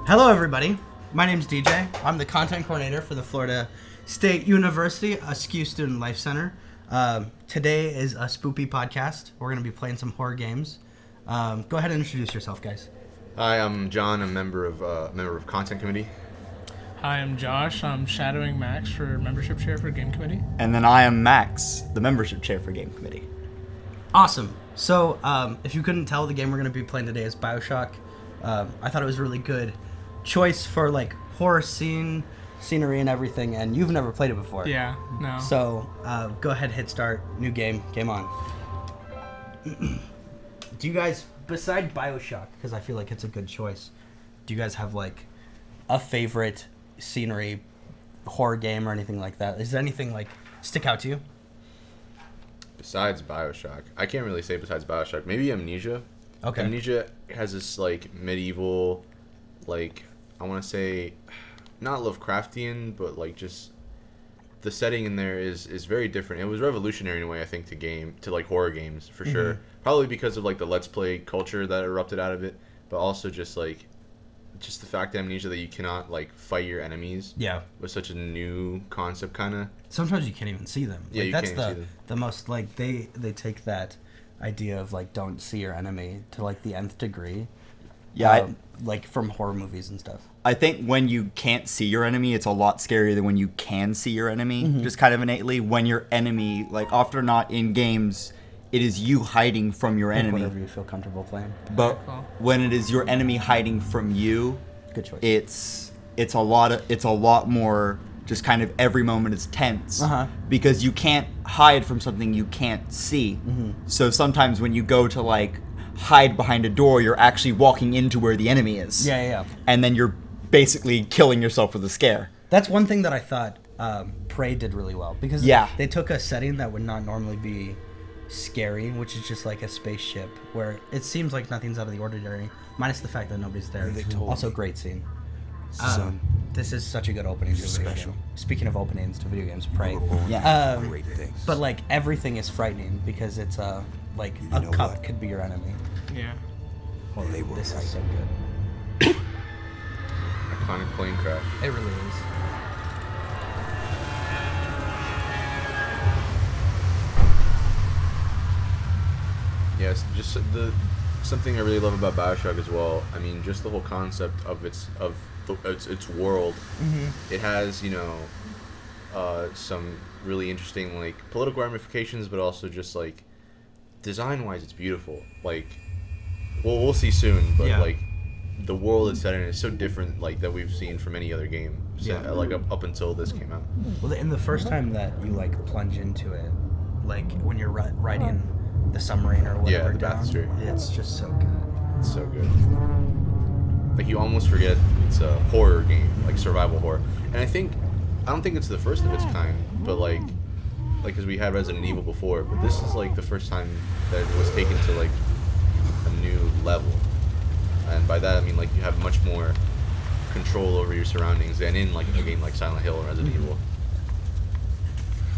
Hello, everybody. My name's DJ. I'm the content coordinator for the Florida State University Askew Student Life Center. Today is a Spoopy podcast. We're going to be playing some horror games. Go ahead and introduce yourself, guys. Hi, I'm John. I'm a member of Content Committee. Hi, I'm Josh. I'm shadowing Max for membership chair for Game Committee. And then I am Max, the membership chair for Game Committee. Awesome. So, if you couldn't tell, the game we're going to be playing today is Bioshock. I thought it was a really good choice for like horror scenery and everything, and you've never played it before. Yeah, no. So, go ahead, hit start, new game on. Do you guys, beside Bioshock, because I feel like it's a good choice, do you guys have like a favorite scenery horror game or anything like that? Is there anything like stick out to you? Besides Bioshock, I can't really say besides Bioshock. Maybe Amnesia. Okay. Amnesia has this like medieval, like I want to say, not Lovecraftian, but like just the setting in there is very different. It was revolutionary in a way, I think, to like horror games for sure. Probably because of like the Let's Play culture that erupted out of it, but also just the fact that Amnesia that you cannot like fight your enemies. Yeah. Was such a new concept, kind of. Sometimes you can't even see them. Yeah, like, you that's can't see them. the most like they take that idea of like don't see your enemy to like the nth degree. Yeah, like from horror movies and stuff. I think when you can't see your enemy, it's a lot scarier than when you can see your enemy, just kind of innately. When your enemy, like often or not in games, it is you hiding from your enemy. Whatever you feel comfortable playing. But when it is your enemy hiding from you, Good choice. it's a lot more just kind of every moment is tense because you can't hide from something you can't see. So sometimes when you go to like hide behind a door, you're actually walking into where the enemy is. Yeah. And then you're basically killing yourself with a scare. That's one thing that I thought Prey did really well because they took a setting that would not normally be scary, which is just like a spaceship where it seems like nothing's out of the ordinary, minus the fact that nobody's there. Also, great scene. This is such a good opening to a video game. Speaking of openings to video games, Prey. Great things. But like everything is frightening because it's like a cup could be your enemy. Yeah. Well, they were. This is so good. Iconic plane crash. It really is. Yes, just something I really love about Bioshock as well. I mean, just the whole concept of its world. It has some really interesting like political ramifications, but also just like design-wise, it's beautiful. Like, we'll see soon, but like the world it's set in is so different like that we've seen from any other game. Like up until this came out. Well, and the first time that you like plunge into it, like when you're riding the submarine or whatever the down, Bathurst. it's just so good. It's so good. Like you almost forget it's a horror game, like survival horror. And I don't think it's the first of its kind, but like because we had Resident Evil before, but this is like the first time that it was taken to like a new level. And by that I mean like you have much more control over your surroundings than in like a game like Silent Hill or Resident Evil.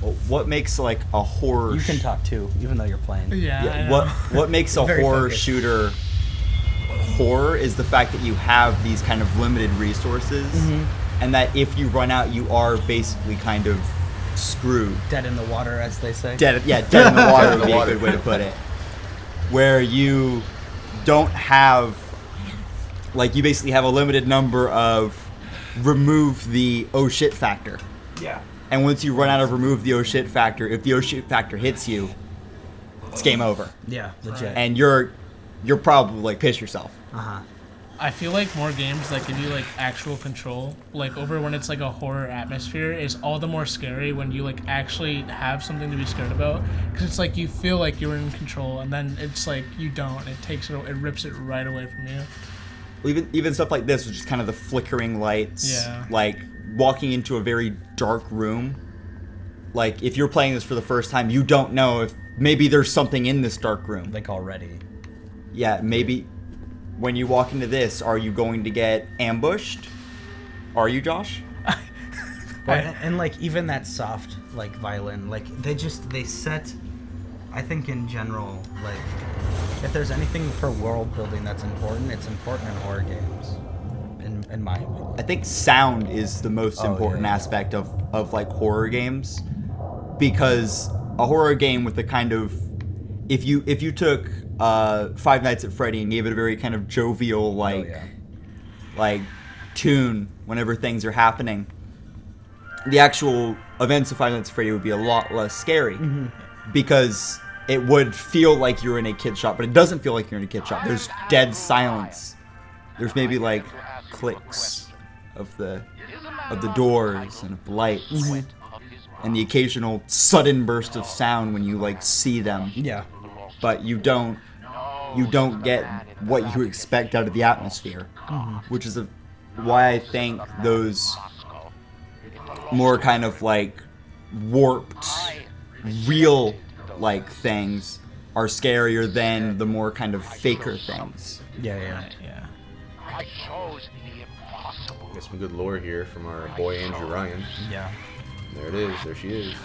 Well, what makes like a horror? You can talk too, even though you're playing. Yeah. What makes a Very horror focused. shooter horror is the fact that you have these kind of limited resources, and that if you run out, you are basically kind of screwed. Dead in the water, as they say. Dead in the water would be a good way to put it. Where you don't have, like, you basically have a limited number of remove the oh shit factor. Yeah. And once you run out of remove the oh shit factor, if the oh shit factor hits you, it's game over. Yeah, legit. And you're probably like piss yourself. I feel like more games that give you like actual control, like over when it's like a horror atmosphere, is all the more scary when you like actually have something to be scared about. Because it's like you feel like you're in control, and then it's like you don't. It rips it right away from you. Well, even stuff like this, which is kind of the flickering lights, like walking into a very dark room. Like if you're playing this for the first time, you don't know if maybe there's something in this dark room. Like already. Yeah, maybe when you walk into this, are you going to get ambushed? Are you, Josh? And like even that soft like violin, like they set, I think in general, like if there's anything for world building that's important, it's important in horror games. And in my opinion. I think sound is the most important aspect of like horror games, because a horror game with the kind of, if you took Five Nights at Freddy and gave it a very kind of jovial like tune whenever things are happening, the actual events of Five Nights at Freddy would be a lot less scary, because it would feel like you're in a kid shop, but it doesn't feel like you're in a kid shop. There's dead silence. There's maybe like clicks of the doors and of the lights, and the occasional sudden burst of sound when you like see them. Yeah. But you don't get what you expect out of the atmosphere, which is why I think those more kind of like warped, real like things are scarier than the more kind of faker things. Yeah. Get some good lore here from our boy Andrew Ryan. Yeah. There it is. There she is.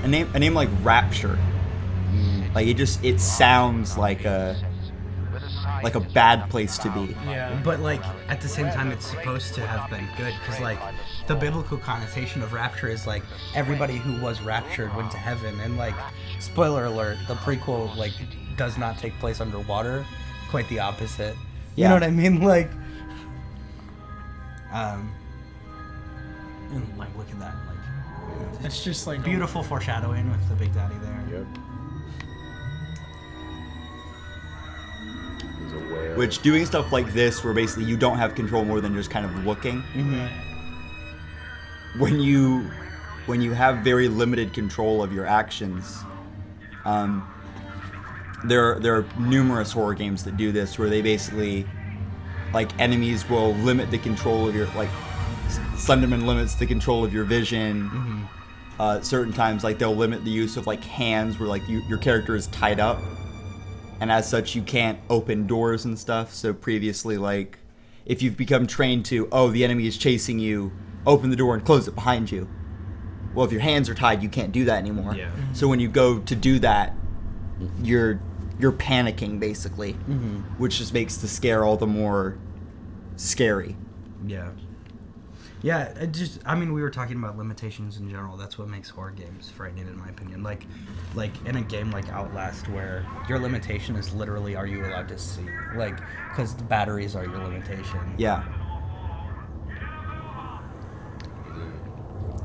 A name like Rapture, like it sounds like a bad place to be. Yeah. But like at the same time, it's supposed to have been good, because like the biblical connotation of rapture is like everybody who was raptured went to heaven, and like spoiler alert, the prequel like does not take place underwater, quite the opposite. You know what I mean? Like, and like look at that, like It's just like beautiful foreshadowing with the Big Daddy there. Yep. He's a whale. Which, doing stuff like this, where basically you don't have control more than just kind of looking. When you have very limited control of your actions, there are numerous horror games that do this, where they basically, like, enemies will limit the control of your, like, Slenderman limits the control of your vision. Certain times, like, they'll limit the use of, like, hands, where, like, your character is tied up, and as such you can't open doors and stuff. So previously, like, if you've become trained to, the enemy is chasing you, open the door and close it behind you. Well, if your hands are tied, you can't do that anymore. Yeah. So when you go to do that, you're panicking, basically, which just makes the scare all the more scary. Yeah. Yeah, I mean, we were talking about limitations in general. That's what makes horror games frightening, in my opinion. Like in a game like Outlast, where your limitation is literally, are you allowed to see? Like, because the batteries are your limitation. Yeah.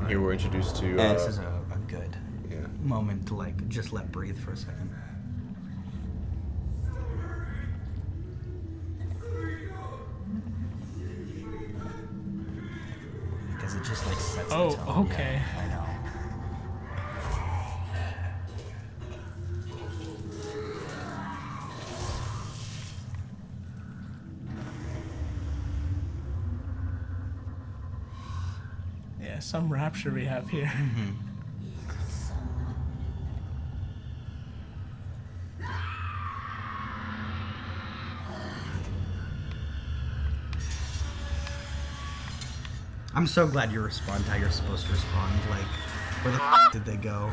Here we're introduced to... This is a good Yeah. moment to, like, just let breathe for a second. Because it just, like, sets the tone. Okay. Yeah, I know. Yeah, some rapture we have here. I'm so glad you respond how you're supposed to respond. Like, where the did they go?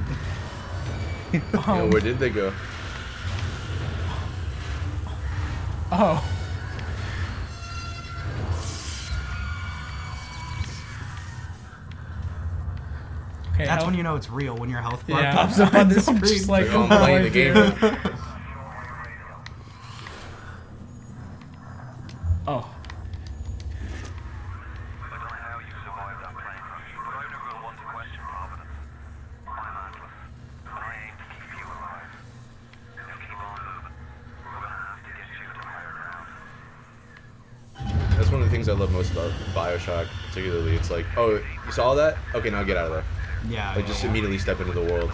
Yeah, where did they go? Oh. Okay, That's when you know it's real, when your health bar Yeah, pops up on the I'm screen. just like, I'm playing the game now. Oh. That's one of the things I love most about Bioshock, particularly. It's like, oh, you saw that? Okay, now get out of there. Yeah. Like, just immediately step into the world.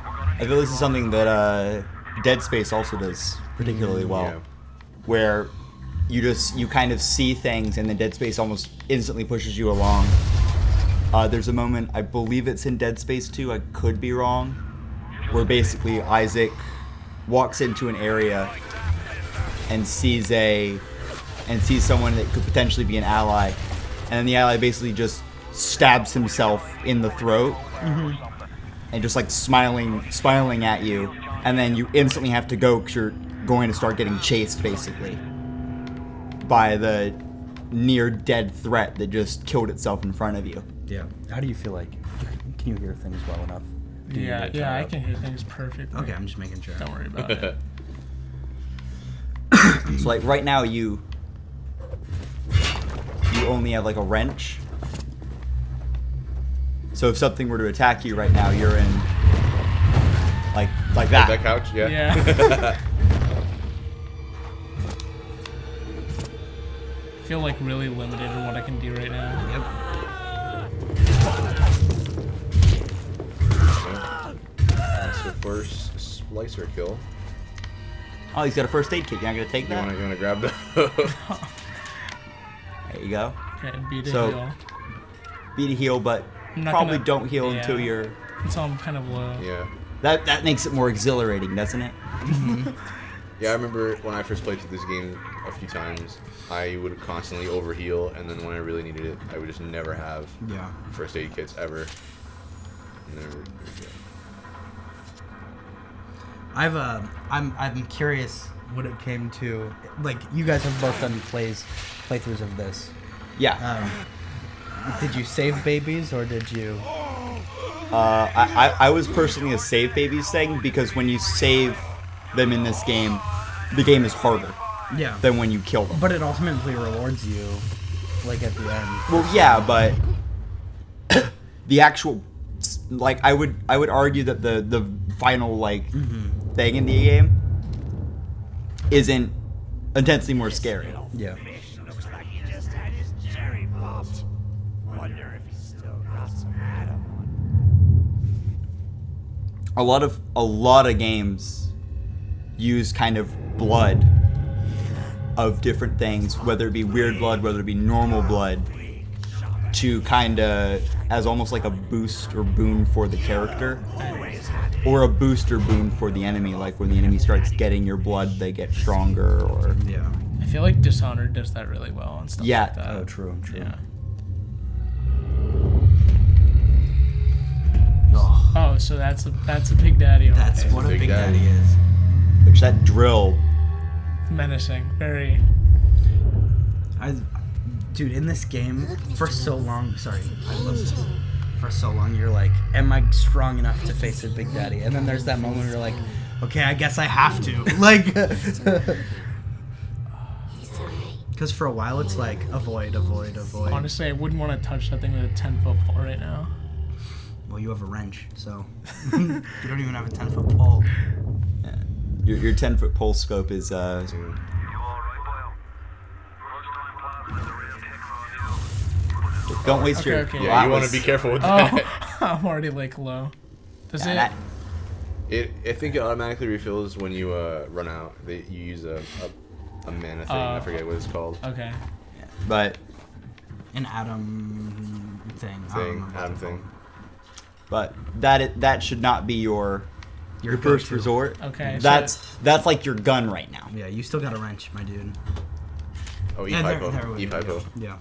I feel this is something that Dead Space also does particularly well, Yeah. where you kind of see things, and then Dead Space almost instantly pushes you along. There's a moment, I believe it's in Dead Space 2, I could be wrong, where basically Isaac walks into an area and sees someone that could potentially be an ally, and then the ally basically just stabs himself in the throat, and just like smiling at you, and then you instantly have to go because going to start getting chased, basically, by the near-dead threat that just killed itself in front of you. Yeah. How do you feel like? Can you hear things well enough? Yeah, I can hear things perfectly. Okay, I'm just making sure. Don't worry about it. So, like, right now, you only have, like, a wrench. So if something were to attack you right now, you're in, like that. That couch? Yeah. Yeah. I feel like really limited in what I can do right now. Yep. That's the first splicer kill. Oh, he's got a first aid kit. You're not gonna take You that? wanna grab that? There you go. Okay, beat a So- heal. Beat a heal, but I'm not probably gonna- don't heal yeah. until you're... Until I'm kind of low. Yeah. That makes it more exhilarating, doesn't it? Yeah, I remember when I first played through this game a few times, I would constantly overheal, and then when I really needed it, I would just never have first aid kits ever. Never. I'm curious what it came to. Like, you guys have both done playthroughs of this. Yeah. Did you save babies or did you? I was personally a save babies thing because when you save them in this game, the game is harder than when you kill them. But it ultimately rewards you, like, at the end. Well, yeah, but the actual, like, I would argue that the final, like, thing in the game isn't intensely more scary. Yeah. Looks like he just had his cherry popped. Wonder if he's still got some Adam on. A lot of games use kind of blood of different things, whether it be weird blood, whether it be normal blood, to kind of as almost like a boost or boon for the character, or a boost or boon for the enemy. Like when the enemy starts getting your blood, they get stronger. Or I feel like Dishonored does that really well and stuff like that. Oh, true. Yeah. Oh, Oh, so that's a Big Daddy. that's okay. what a Big Big Daddy. Daddy is. which that drill. Menacing. Very. Dude, in this game, for so long, I love this. For so long, you're like, am I strong enough to face a Big Daddy? And then there's that moment where you're like, okay, I guess I have to. Like, because for a while it's like, avoid. Honestly, I wouldn't want to touch that thing with a 10-foot pole right now. Well, you have a wrench, so you don't even have a 10-foot pole. Your 10-foot pole scope is don't waste your. Okay. Yeah, you want to be careful with that. Oh, I'm already like low. Does Yeah, it? I think it automatically refills when you run out. You use a mana thing. I forget what it's called. Okay. But An Adam thing. I don't remember what Adam it's thing. called. But that should not be your first go-to. resort. Okay. That's like your gun right now. Yeah, you still got a wrench, my dude. Oh, Yeah, there we E-Pipo. go. E-Pipo. Yeah.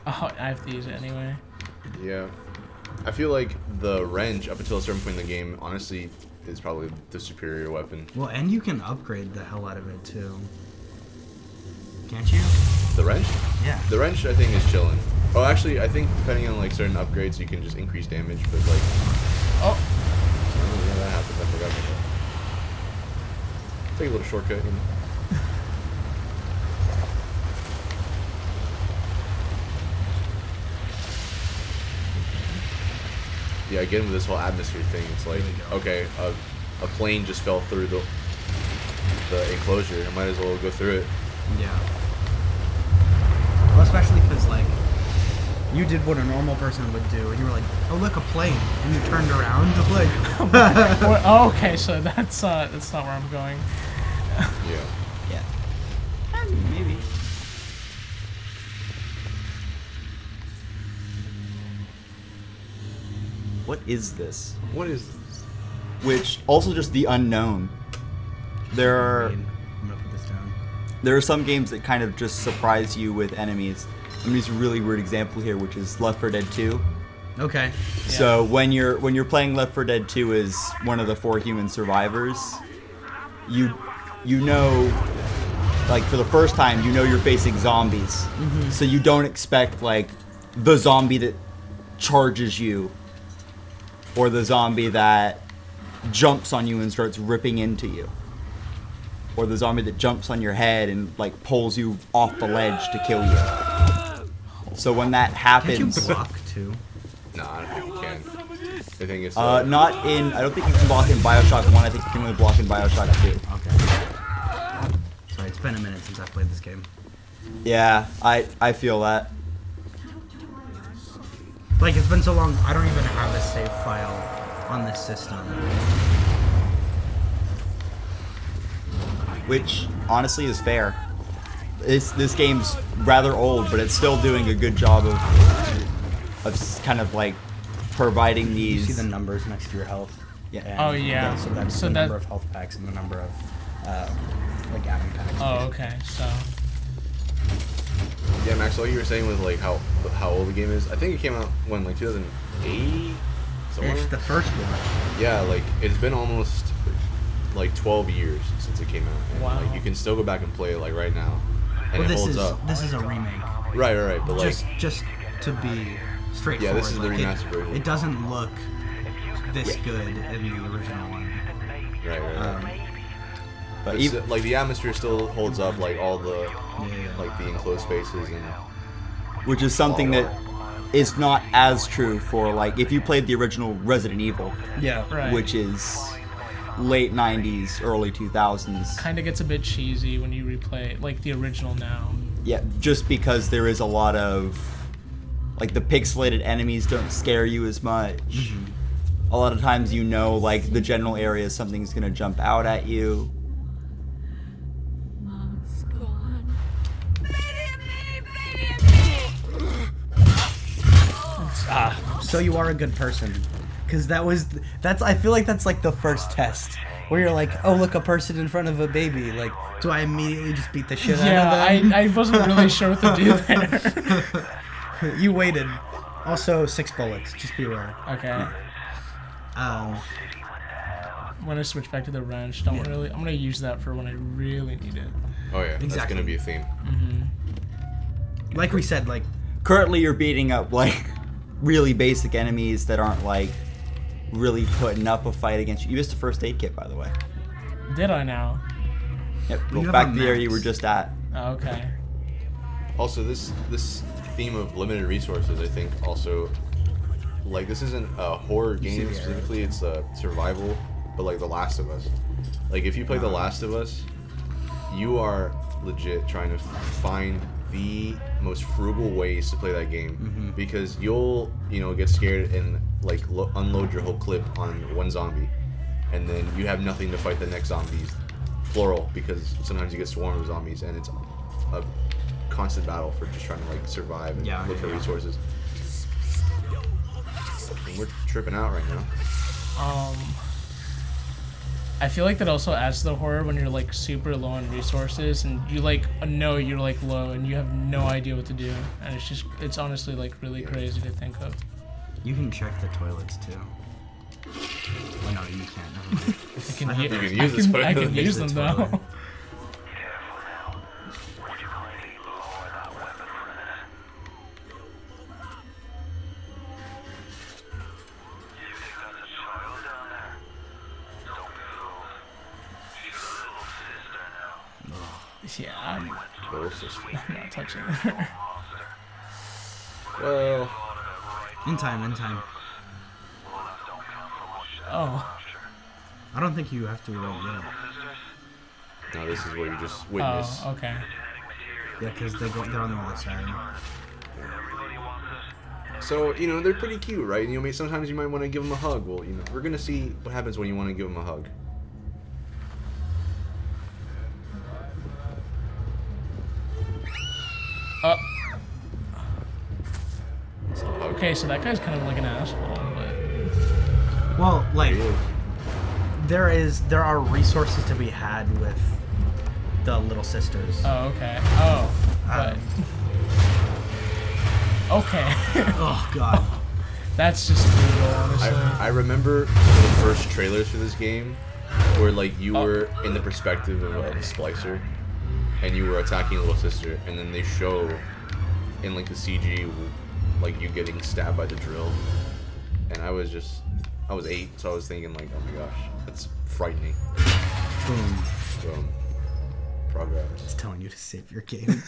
Oh, I have to use it anyway. Yeah. I feel like the wrench, up until a certain point in the game, honestly, is probably the superior weapon. Well, and you can upgrade the hell out of it too. Can't you? The wrench? Yeah. The wrench, I think, is chilling. Oh, actually, I think depending on like certain upgrades, you can just increase damage, but like... Oh. Oh, yeah, that happened. I forgot about that. Take a little shortcut, you know? Yeah, again with this whole atmosphere thing, it's like, okay, a plane just fell through the enclosure. I might as well go through it. Yeah. Well, especially because, like, you did what a normal person would do, and you were like, oh, look, a plane, and you turned around, like... Oh, okay, so that's not where I'm going. Yeah. Yeah. Maybe. What is this? What is this? Which also just the unknown. There are I'm gonna put this down. there are some games that kind of just surprise you with enemies. I'm gonna use a really weird example here, which is Left 4 Dead 2. Okay. So when you're playing Left 4 Dead 2 as one of the 4 human survivors, you know, like for the first time, you know you're facing zombies, so you don't expect like the zombie that charges you, or the zombie that jumps on you and starts ripping into you, or the zombie that jumps on your head and like pulls you off the ledge to kill you. So when that happens, Can't you block too? No, I don't think you can. I think it's not in. I don't think you can block in Bioshock 1. I think you can only block in Bioshock 2. Okay. Sorry, it's been a minute since I played this game. Yeah, I feel that. Like, it's been so long, I don't even have a save file on this system. Which, honestly, is fair. This game's rather old, but it's still doing a good job of kind of, like, providing these... You see the numbers next to your health? Yeah. Oh, yeah. So that's the number of health packs and the number of, like, adding packs. Oh, okay, so... Yeah, Max, what you were saying with like how old the game is, I think it came out when, like 2008 somewhere? It's the first one. Yeah, like it's been almost like 12 years since it came out. And, wow. Like you can still go back and play it like right now, and Well, it holds up. This is a remake. Right, but like just to be straightforward. Yeah, this is the like, remastered version. It doesn't look this good in the original one. Right. But But even, like the atmosphere still holds up, like all the like the enclosed spaces and which is something that is not as true for, like, if you played the original Resident Evil, Yeah, Right. which is late 90s, early 2000s. Kind of gets a bit cheesy when you replay like the original now. Yeah, just because there is a lot of, like, the pixelated enemies don't scare you as much. A lot of times you know, like, the general area something's gonna jump out at you. So you are a good person, because that's I feel like that's like the first test where you're like, oh look, a person in front of a baby. Like, do I immediately just beat the shit out of them? I wasn't really sure what to do there. You waited. Also, 6 bullets. Just be aware. Okay. Um, I'm gonna switch back to the wrench. I'm gonna use that for when I really need it. oh yeah, that's Exactly. gonna be a theme. like we said, like Currently you're beating up, like, really basic enemies that aren't, like, really putting up a fight against you. You missed a first aid kit, by the way. Did I now? Yep, You go have back a to the area you max. were just at. Oh, okay. Also, this theme of limited resources, I think, also, like, this isn't a horror game specifically, it's a survival, but like The Last of Us. Like, if you play The Last of Us, you are legit trying to find the most frugal ways to play that game, because you'll, get scared and, like, unload your whole clip on one zombie, and then you have nothing to fight the next zombies, plural, because sometimes you get swarmed with zombies, and it's a constant battle for just trying to, like, survive and look for resources. And we're tripping out right now. I feel like that also adds to the horror when you're like super low on resources and you like know you're like low and you have no idea what to do, and it's honestly like really crazy to think of. you can check the toilets too. Oh no, you can't. Never mind. I can use this toilet. I can use them the though. toilet. Yeah, I'm Little sister. not touching her. Well, In time. Oh. I don't think you have to wait yet. no, this is where you just witness. Oh, okay. Yeah, because they're on the other side. So, they're pretty cute, right? Sometimes you might want to give them a hug. Well, we're going to see what happens when you want to give them a hug. Okay, so that guy's kind of like an asshole, but Well, like, there are resources to be had with the little sisters. oh, okay. Oh, but okay. Oh god. That's just brutal, honestly. I remember the first trailers for this game, where like you were in the perspective of a splicer, and you were attacking a little sister, and then they show in like the CG like you getting stabbed by the drill, and I was 8, so I was thinking like, oh my gosh, that's frightening. Boom. Progress. It's telling you to save your game.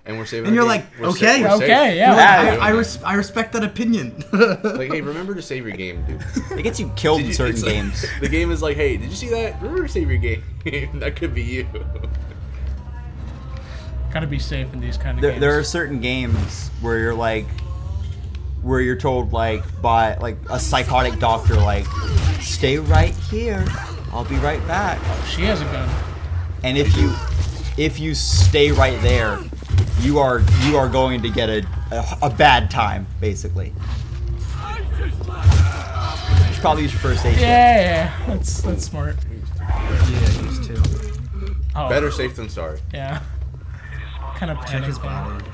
And we're saving. And you're game. like, okay, yeah. I respect that opinion. Like, hey, remember to save your game, dude. It gets you killed in certain like, games. The game is like, hey, did you see that? Remember to save your game. That could be you. Gotta be safe in these kind of games. There are certain games where you're told like by like a psychotic doctor like, stay right here, I'll be right back. Oh, she has a gun. And if you stay right there, you are going to get a bad time, basically. You should probably use your first aid. Yeah, that's smart. Yeah, used to. Oh, Better safe than sorry. Yeah. Kind of Check his panic. body.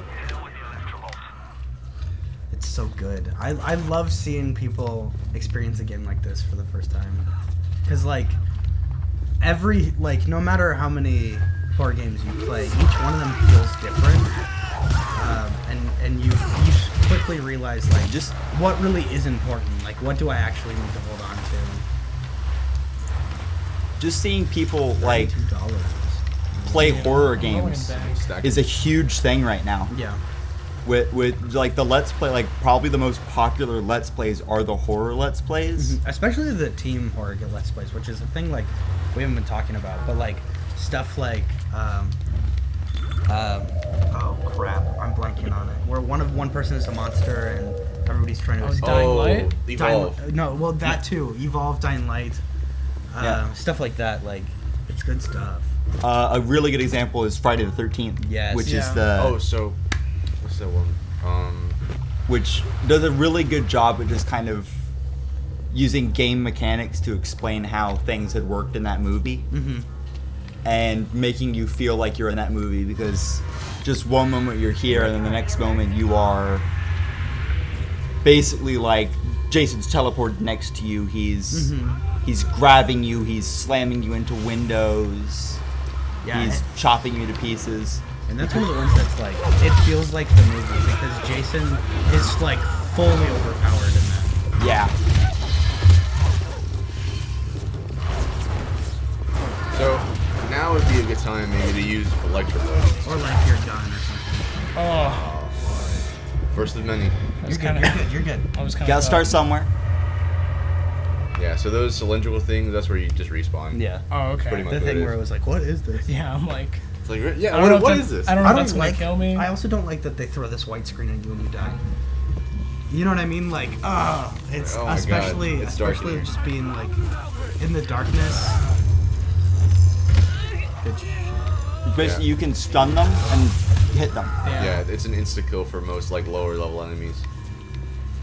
It's so good. I love seeing people experience a game like this for the first time. Because, like, no matter how many horror games you play, each one of them feels different. And you quickly realize, like, just what really is important. Like, what do I actually need to hold on to? Just seeing people, like, $2. play horror games Stack is a huge thing right now. Yeah. With like the Let's Play, like probably the most popular Let's Plays are the horror Let's Plays. Especially the team horror Let's Plays, which is a thing like we haven't been talking about, but like stuff like oh crap, I'm blanking on it. Where one person is a monster and everybody's trying to escape. Dying Light? Evolve. No, well that too. Evolve, Dying Light, stuff like that. Like it's good stuff. A really good example is Friday the 13th, Yes. which Yeah. is the What's that one? which does a really good job at just kind of using game mechanics to explain how things had worked in that movie, and making you feel like you're in that movie, because just one moment you're here and then the next moment you are basically like Jason's teleported next to you. He's grabbing you, he's slamming you into windows, he's chopping you to pieces. And that's one of the ones that's like, it feels like the movie because Jason is like fully overpowered in that. Yeah. So now would be a good time maybe to use electrolytes. Or like your gun or something. Oh, First of many. that's You're good, you're good. I was kind Gotta of start somewhere. Yeah, so those cylindrical things, that's where you just respawn. Yeah. Oh, okay. Pretty much. The what thing it where it is. was like, what is this? Yeah, I'm like, It's like, yeah, I don't know what if is this? I don't know I if don't that's gonna like. kill me. I also don't like that they throw this white screen at you when you die. You know what I mean? Like, it's Oh my God, especially it's dark in especially here. just being like in the darkness. Good shit. Basically, you can stun them and hit them. Yeah, it's an insta kill for most like lower level enemies.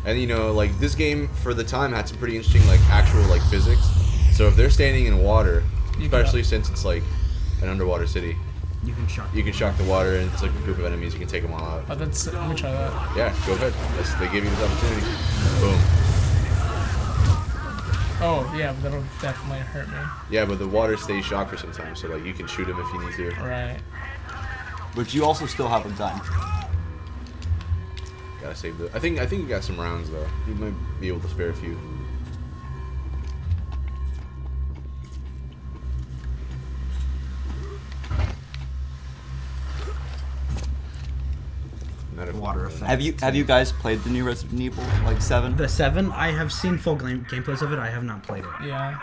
And you know, like this game for the time had some pretty interesting like actual like physics. So if they're standing in water, especially since it's like an underwater city, You can shock. you can shock the water and it's like a group of enemies, you can take them all out. Oh, let me try that. Yeah, go ahead. They gave you this opportunity. Boom. Oh, yeah, but that'll definitely hurt me. Yeah, but the water stays shocked for some time, so like you can shoot them if you need to. Right. But you also still have a gun. Gotta save the. I think you got some rounds though. You might be able to spare a few. Water effect. Have you guys played the new Resident Evil, like 7? The 7, I have seen full gameplays of it. I have not played it. Yeah.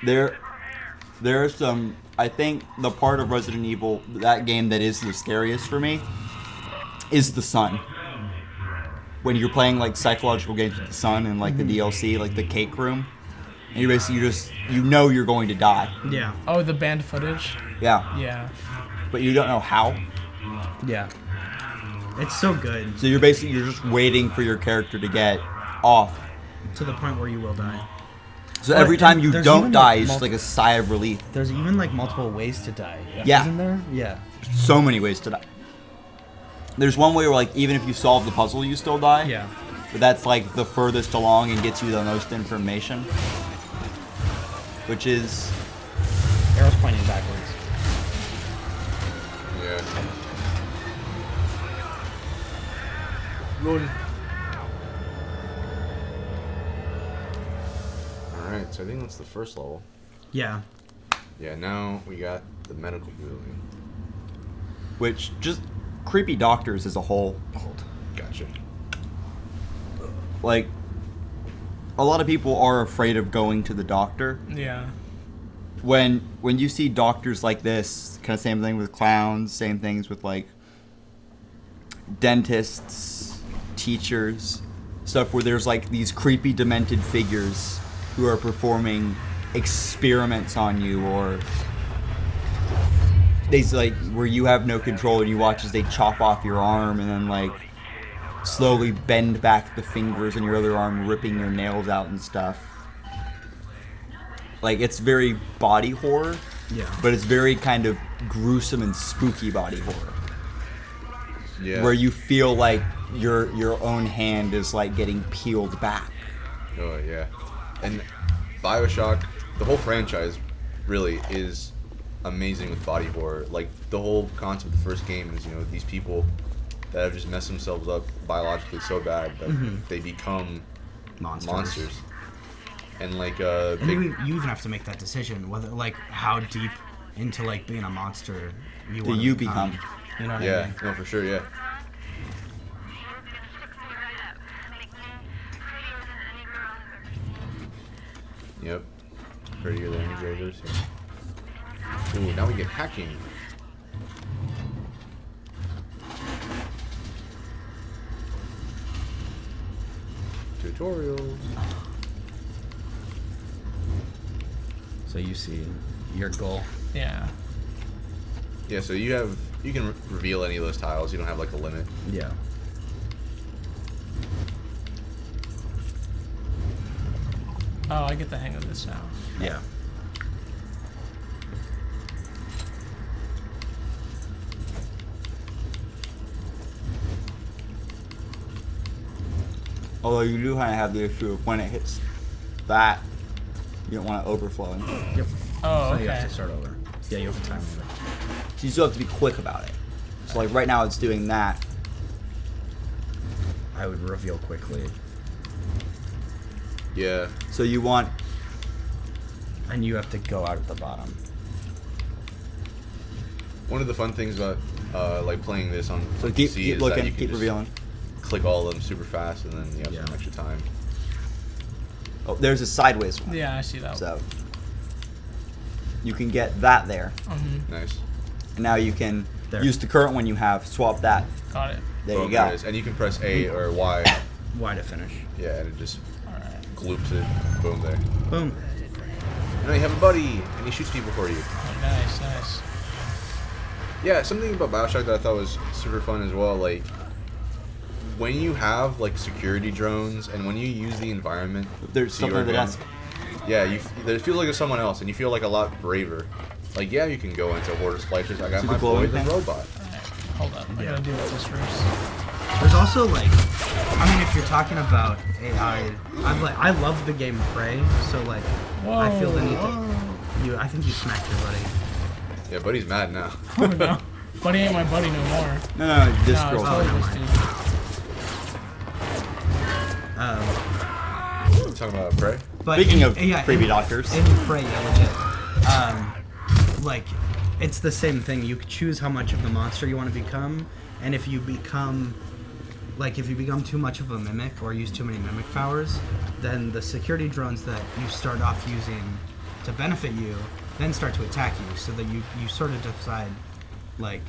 There are some. I think the part of Resident Evil, that game that is the scariest for me, is the sun. When you're playing like psychological games with the sun and like the DLC, like the cake room, and you basically you know you're going to die. Yeah. Oh, the banned footage? Yeah. Yeah. But you don't know how. Yeah. It's so good So you're just waiting for your character to get off. to the point where you will die. So Well, every time and you there's don't even, die, like, it's just like a sigh of relief. There's even like multiple ways to die. Yeah. Isn't there? Yeah. So many ways to die. There's one way where like even if you solve the puzzle, you still die. Yeah. But that's like the furthest along and gets you the most information. Which is Arrow's pointing backwards. Yeah. Run. Alright, so I think that's the first level. Yeah. Yeah, now we got the medical building. Which, just creepy doctors as a whole. Gotcha. Like, a lot of people are afraid of going to the doctor. Yeah. When you see doctors like this, kind of same thing with clowns, same things with like dentists, teachers, stuff where there's like these creepy demented figures who are performing experiments on you, or they like where you have no control and you watch as they chop off your arm and then like slowly bend back the fingers in your other arm, ripping your nails out and stuff. Like, it's very body horror, but it's very kind of gruesome and spooky body horror. Yeah. Where you feel like your own hand is like getting peeled back. Oh yeah. And Bioshock, the whole franchise really is amazing with body horror. Like, the whole concept of the first game is, you know, these people that have just messed themselves up biologically so bad that they become monsters. And like and you even have to make that decision whether like how deep into like being a monster you want to become. You know what I mean? No, for sure, yeah. Yep. Prettier than any graders. Ooh, now we get hacking. Tutorials. So you see your goal. Yeah. Yeah, so you can reveal any of those tiles. You don't have like a limit. Yeah. Oh, I get the hang of this now. Yeah. Although you do kind of have the issue of when it hits that, you don't want it overflowing. Yep. Oh, So okay. you have to start over. Yeah, you have a time limit. So you still have to be quick about it. So like right now it's doing that. I would reveal quickly. Yeah. So you want, And you have to go out at the bottom. One of the fun things about like playing this on so PC keep is that you looking, can keep just revealing. click all of them super fast, and then you have Yeah. some extra time. Oh, there's a sideways one. Yeah, I see that. So you can get that there. Nice. And now you can There. use the current one you have, swap that. Got it. There Boom, you go. it is. And you can press A or Y. Why to finish? Yeah, and it just Alright. gloops it. Boom, there. Boom. And now you have a buddy, and he shoots people for you. Oh, nice, nice. Yeah, something about Bioshock that I thought was super fun as well. Like, when you have like security drones, and when you use the environment, There's to something your at the advantage, desk. yeah, it feels like there's someone else, and you feel like a lot braver. Like, yeah, you can go into Horde Splicers. I got See my the glowing boy, the thing? robot. Alright, hold up. I Yeah. gotta deal with this first. There's also like, I mean, if you're talking about AI, I love the game Prey, so like, I feel the need to. I think you smacked your buddy. Yeah, buddy's mad now. Oh no. Buddy ain't my buddy no more. No, this No, girl. it's totally no, this Um, You talking about Prey? but Speaking of yeah, creepy in- doctors. in Prey, yeah, legit. Like, it's the same thing. You choose how much of the monster you want to become, and if you become too much of a mimic or use too many mimic powers, then the security drones that you start off using to benefit you then start to attack you, so that you sort of decide, like,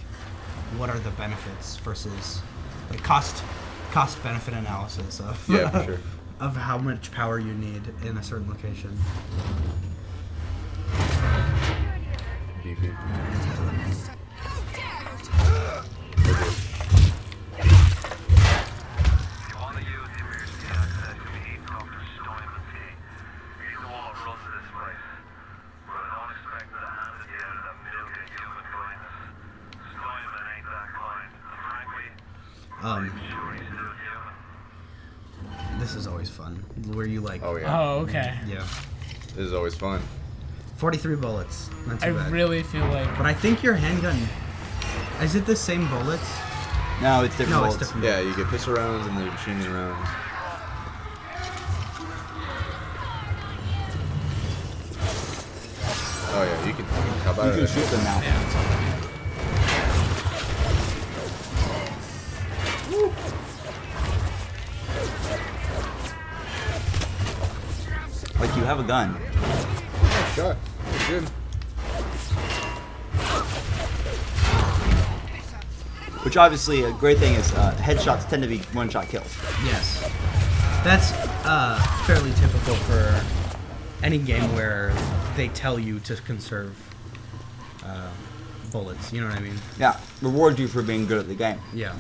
what are the benefits versus, like, cost benefit analysis of Yeah, for sure. of how much power you need in a certain location. Beep, beep. You want to use the emergency access to meet Dr. Steinman. He's the one that runs this place. But I don't expect her to hand it out of that milk of human kindness. Steinman ain't that kind. And frankly, sure he's still human. This is always fun, where you like. Oh yeah, Oh, okay. Yeah. this is always fun. 43 bullets. Not too I bad. really feel like. But I think your handgun. Is it the same bullets? No, it's different. No, bullets. it's different. Yeah, you get pistol rounds and the machine gun rounds. Oh yeah, you can how about You can shoot them now. Like you have a gun. Shot. That's good. Which obviously a great thing is headshots tend to be one-shot kills. Yes. That's fairly typical for any game where they tell you to conserve bullets. You know what I mean? Yeah, reward you for being good at the game. Yeah.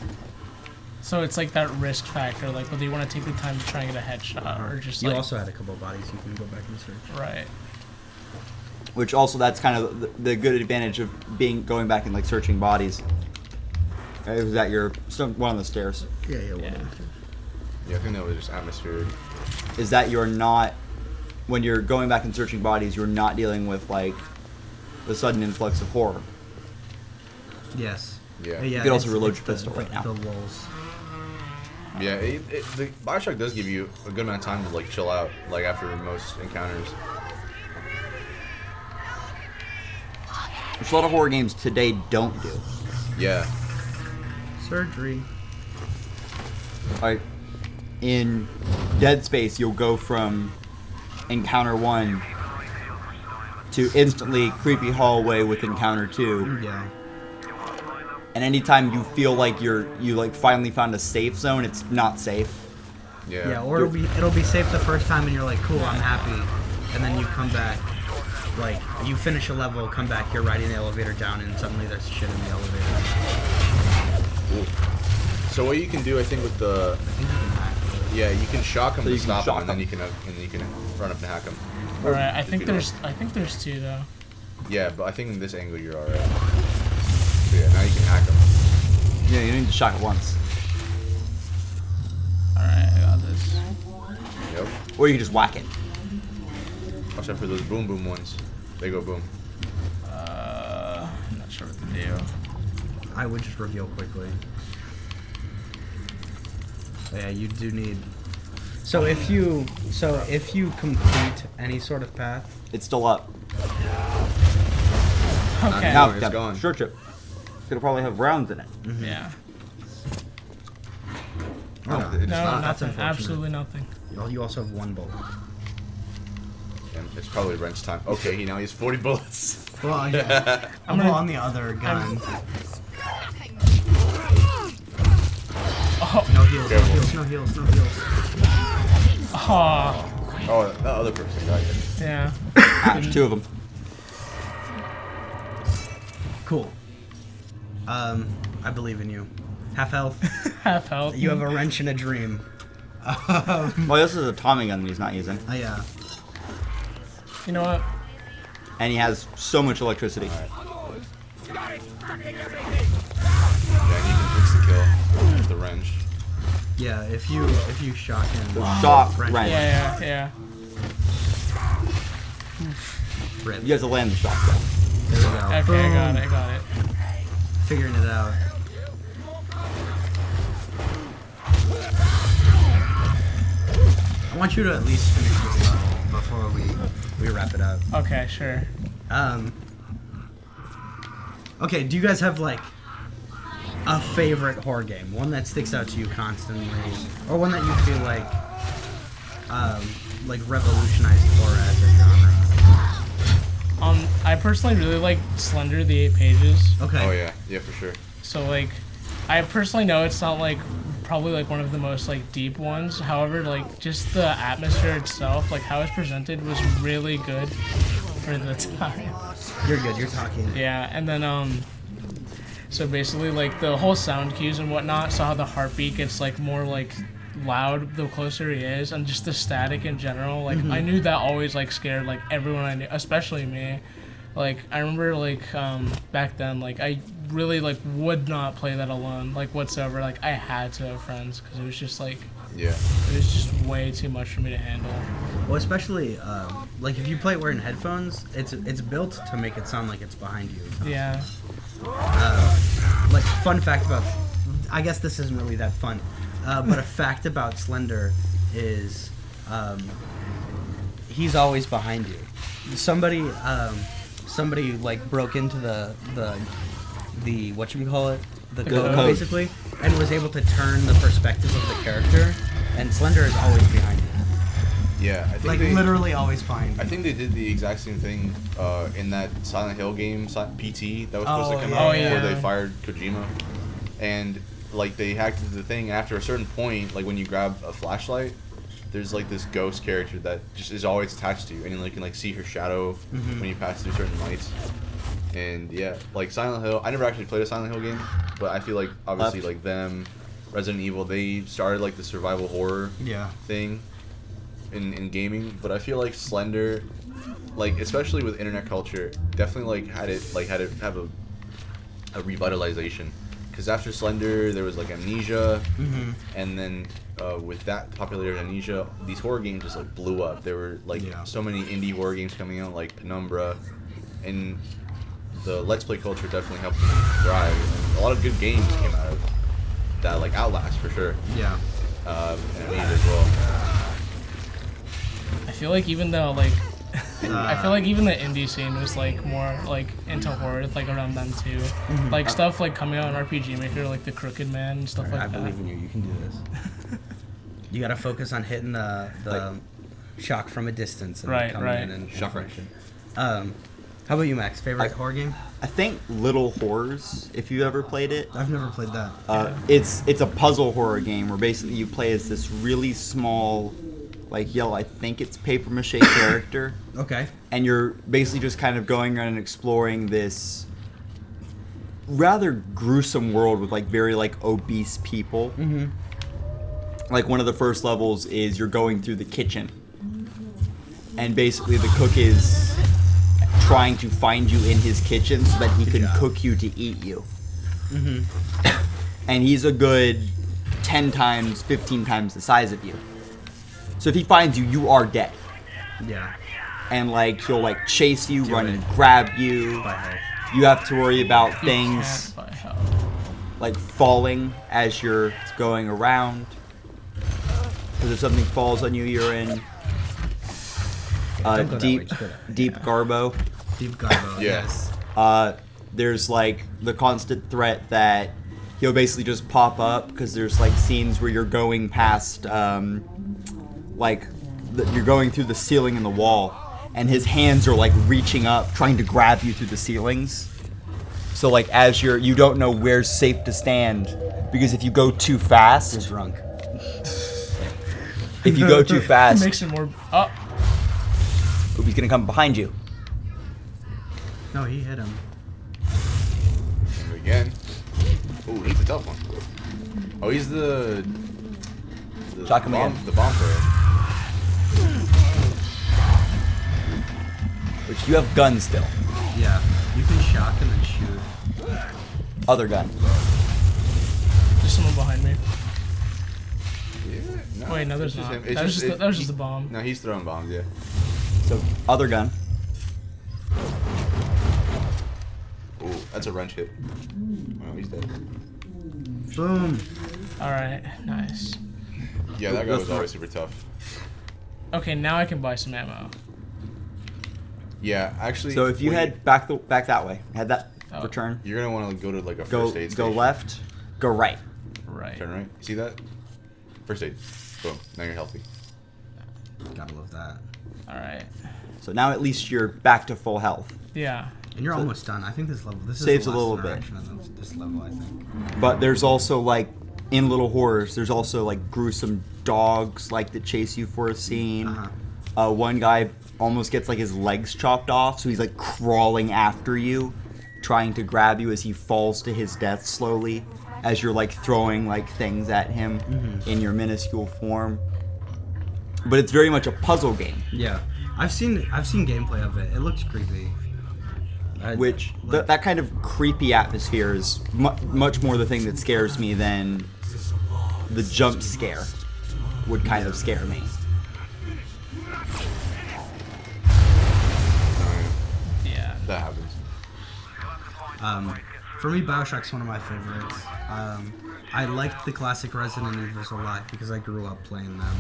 So it's like that risk factor, like whether you want to take the time to try and get a headshot or just You like. also had a couple of bodies you can go back and search. Right. Which also that's kind of the good advantage of going back and like searching bodies. It was at one on the stairs. Yeah. Yeah. Yeah, I think that was just atmospheric. Is that you're not, when you're going back and searching bodies, you're not dealing with like the sudden influx of horror. Yes. Yeah. You could also it's reload like your pistol right now. The lulls. Yeah, the Bioshock does give you a good amount of time to like chill out, like after most encounters. Which a lot of horror games today don't do. Yeah. Surgery. Like in Dead Space, you'll go from encounter 1 to instantly creepy hallway with encounter 2. Yeah. And anytime you feel like you like finally found a safe zone, it's not safe. Yeah. Yeah, or it'll be safe the first time and you're like, cool, I'm happy. And then you come back, like, you finish a level, come back, you're riding the elevator down, and suddenly there's shit in the elevator. Ooh. So what you can do, I think, with the you can shock them So to you can stop them, shock and then you can run up and hack them. All right. I If think you don't. there's two though. Yeah, but I think in this angle you're alright. So yeah, now you can hack them. Yeah, you need to shock it once. All right, I got this. Yep. Or you can just whack it. Watch out for those boom boom ones. They go boom. I'm not sure what to do. I would just reveal quickly. But yeah, you do need. So if you complete any sort of path, It's still up. Okay. Now it's got gone. Sure chip. It's gonna probably have rounds in it. Yeah. No, no. it's No, not. nothing. unfortunate. Absolutely nothing. you also have one bullet. And it's probably wrench time. Okay, now he has 40 bullets. Well, yeah. I'm on the other gun. Oh. No heals, no Careful. heals, no heals, no heals. Oh. Oh, that other person got you. Yeah. There's 2 of them. Cool. I believe in you. Half health. Half health. You have a wrench and a dream. Well, this is a Tommy gun that he's not using. Yeah. You know what? And he has so much electricity. Yeah, and you can insta-kill with the wrench. Yeah, if you shock him. Shock, wrench. wrench. Yeah. Rip. You have to land the shot though. There we go. Okay, Boom. I got it. Figuring it out. I want you to at least finish this level before we wrap it up. Okay, sure. Okay, do you guys have like a favorite horror game? One that sticks out to you constantly, or one that you feel like revolutionized horror as a genre? I personally really like Slender, the 8 Pages. Okay. Oh yeah, yeah for sure. So like, I personally know it's not like probably like one of the most like deep ones. However, like just the atmosphere itself, like how it's presented, was really good for the time. You're good. You're talking. Yeah, and then so basically like the whole sound cues and whatnot. So how the heartbeat gets like more like loud the closer he is, and just the static in general. Like I knew that always like scared like everyone I knew, especially me. Like I remember like back then like I really like would not play that alone like whatsoever. Like I had to have friends because it was just like Yeah. it was just way too much for me to handle. Well, especially like if you play it wearing headphones, it's built to make it sound like it's behind you. Yeah. Like fun fact about, I guess this isn't really that fun, but a fact about Slender is he's always behind you. Somebody like broke into the whatchamacallit, the code basically, and was able to turn the perspective of the character, and Slender is always behind you. Yeah, I think Like literally always behind you. I think they did the exact same thing in that Silent Hill game, PT, that was supposed to come out before they fired Kojima. And like they hacked into the thing. After a certain point, like when you grab a flashlight, there's like this ghost character that just is always attached to you, and you can like see her shadow when you pass through certain lights. And yeah, like Silent Hill, I never actually played a Silent Hill game, but I feel like obviously like them, Resident Evil, they started like the survival horror thing in gaming. But I feel like Slender, like especially with internet culture, definitely like had it have a revitalization. Because after Slender, there was like Amnesia, and then with that popularity of Amnesia, these horror games just like blew up. There were like so many indie horror games coming out, like Penumbra, and the Let's Play culture definitely helped them thrive. And a lot of good games came out of that, like Outlast for sure. Yeah. And Amnesia as well. I feel like even though like I feel like even the indie scene was like more like into horror like around then too. Like stuff like coming out on RPG Maker, like the Crooked Man and stuff like I that. believe in you. You can do this. You gotta focus on hitting the shock from a distance and coming in and shock action. How about you, Max? Favorite horror game? I think Little Horrors, if you ever played it. I've never played that. It's a puzzle horror game where basically you play as this really small, like yellow, I think it's paper mache character. Okay. And you're basically just kind of going around and exploring this rather gruesome world with like very like obese people. Like one of the first levels is you're going through the kitchen, and basically the cook is trying to find you in his kitchen so that he can cook you to eat you. And he's a good 10 times, 15 times the size of you. So if he finds you, you are dead. Yeah. And like he'll like chase you, run and grab you. You have to worry about things like falling as you're going around. Because if something falls on you, you're in deep garbo. Deep garbo. Yes. There's like the constant threat that he'll basically just pop up because there's like scenes where you're going past you're going through the ceiling and the wall, and his hands are like reaching up trying to grab you through the ceilings. So like as you don't know where's safe to stand, because if you go too fast, You're drunk. if you go too fast, It makes it more he's gonna come behind you. No, he hit him. And again. Ooh, he's a tough one. Oh, he's the Shock him bomb, again. the bomb thrower. Which you have guns still. Yeah. You can shock and then shoot. Other gun. There's someone behind me. Yeah. No, Wait, no, there's it's just not. him. That was just a bomb. No, he's throwing bombs. Yeah. So other gun. Ooh, that's a wrench hit. Oh, he's dead. Boom. All right, nice. Yeah, that guy was always super tough. Okay, now I can buy some ammo. Yeah, actually. So if you head back that way, head that return. you're gonna want to go to like a Go first aid station. left, go right. Right. Turn right. See that? First aid. Boom. Now you're healthy. Gotta love that. All right. So now at least you're back to full health. Yeah. And you're almost done. I think this is Saves the a last little bit. interaction of this level, I think. But there's also like in Little Horrors, there's also like gruesome dogs like that chase you for a scene. One guy almost gets like his legs chopped off, so he's like crawling after you, trying to grab you as he falls to his death slowly, as you're like throwing like things at him in your minuscule form. But it's very much a puzzle game. Yeah. I've seen gameplay of it. It looks creepy. That kind of creepy atmosphere is much more the thing that scares me than the jump scare would kind of scare me. That happens. For me, Bioshock's one of my favorites. I liked the classic Resident Evils a lot because I grew up playing them.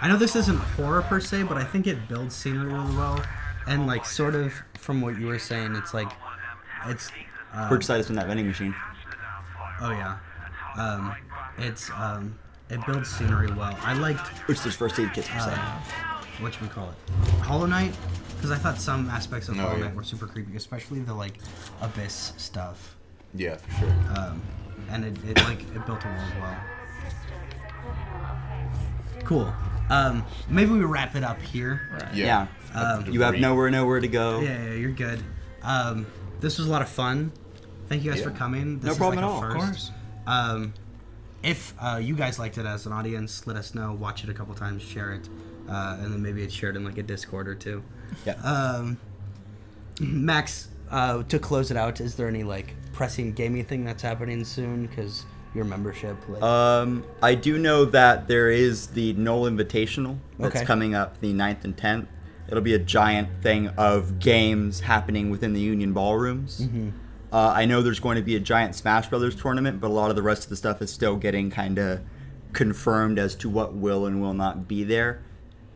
I know this isn't horror per se, but I think it builds scenery really well. And like sort of from what you were saying, it's like it's Purchase items from that vending machine. oh yeah, it builds scenery well. I liked Which there's first aid kits for sale. whatchamacallit, Hollow Knight, because I thought some aspects of Hollow Knight were super creepy, especially the like abyss stuff. Yeah, for sure. And it built a world well. Cool. Maybe we wrap it up here. Yeah. You have nowhere to go. Yeah, you're good. This was a lot of fun. Thank you guys for coming. This No problem is at all. like a first. Of course. If you guys liked it as an audience, let us know. Watch it a couple times, share it, and then maybe it's shared in like a Discord or two. Yeah. Max, to close it out, is there any like pressing gaming thing that's happening soon? Because your membership. Like... I do know that there is the Knoll Invitational that's coming up the 9th and 10th. It'll be a giant thing of games happening within the Union Ballrooms. Mm-hmm. I know there's going to be a giant Smash Brothers tournament, but a lot of the rest of the stuff is still getting kind of confirmed as to what will and will not be there.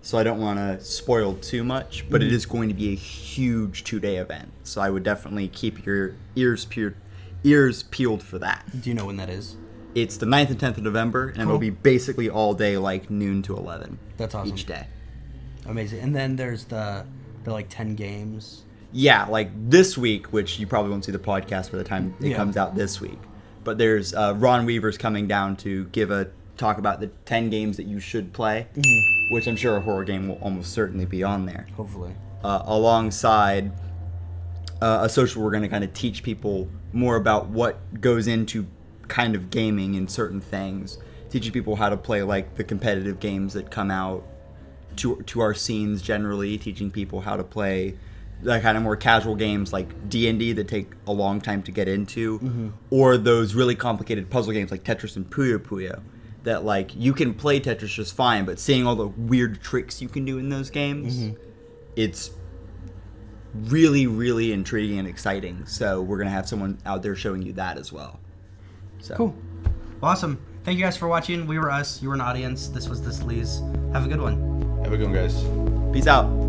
So I don't want to spoil too much, but it is going to be a huge 2-day event. So I would definitely keep your ears peeled for that. Do you know when that is? It's the 9th and 10th of November, and it'll be basically all day, like noon to 11. That's awesome. Each day. Amazing. And then there's the like 10 games. Yeah, like this week, which you probably won't see the podcast by the time it comes out this week. But there's Ron Weaver's coming down to give a talk about the 10 games that you should play, which I'm sure a horror game will almost certainly be on there. Hopefully. Alongside a social, we're going to kind of teach people more about what goes into kind of gaming and certain things. Teaching people how to play like the competitive games that come out to our scenes generally. Teaching people how to play the kind of more casual games like D&D that take a long time to get into, or those really complicated puzzle games like Tetris and Puyo Puyo that like you can play Tetris just fine, but seeing all the weird tricks you can do in those games, it's really, really intriguing and exciting. So we're going to have someone out there showing you that as well. So. Cool. Awesome. Thank you guys for watching. We were us. You were an audience. This was the Sleeze. Have a good one. Have a good one, guys. Peace out.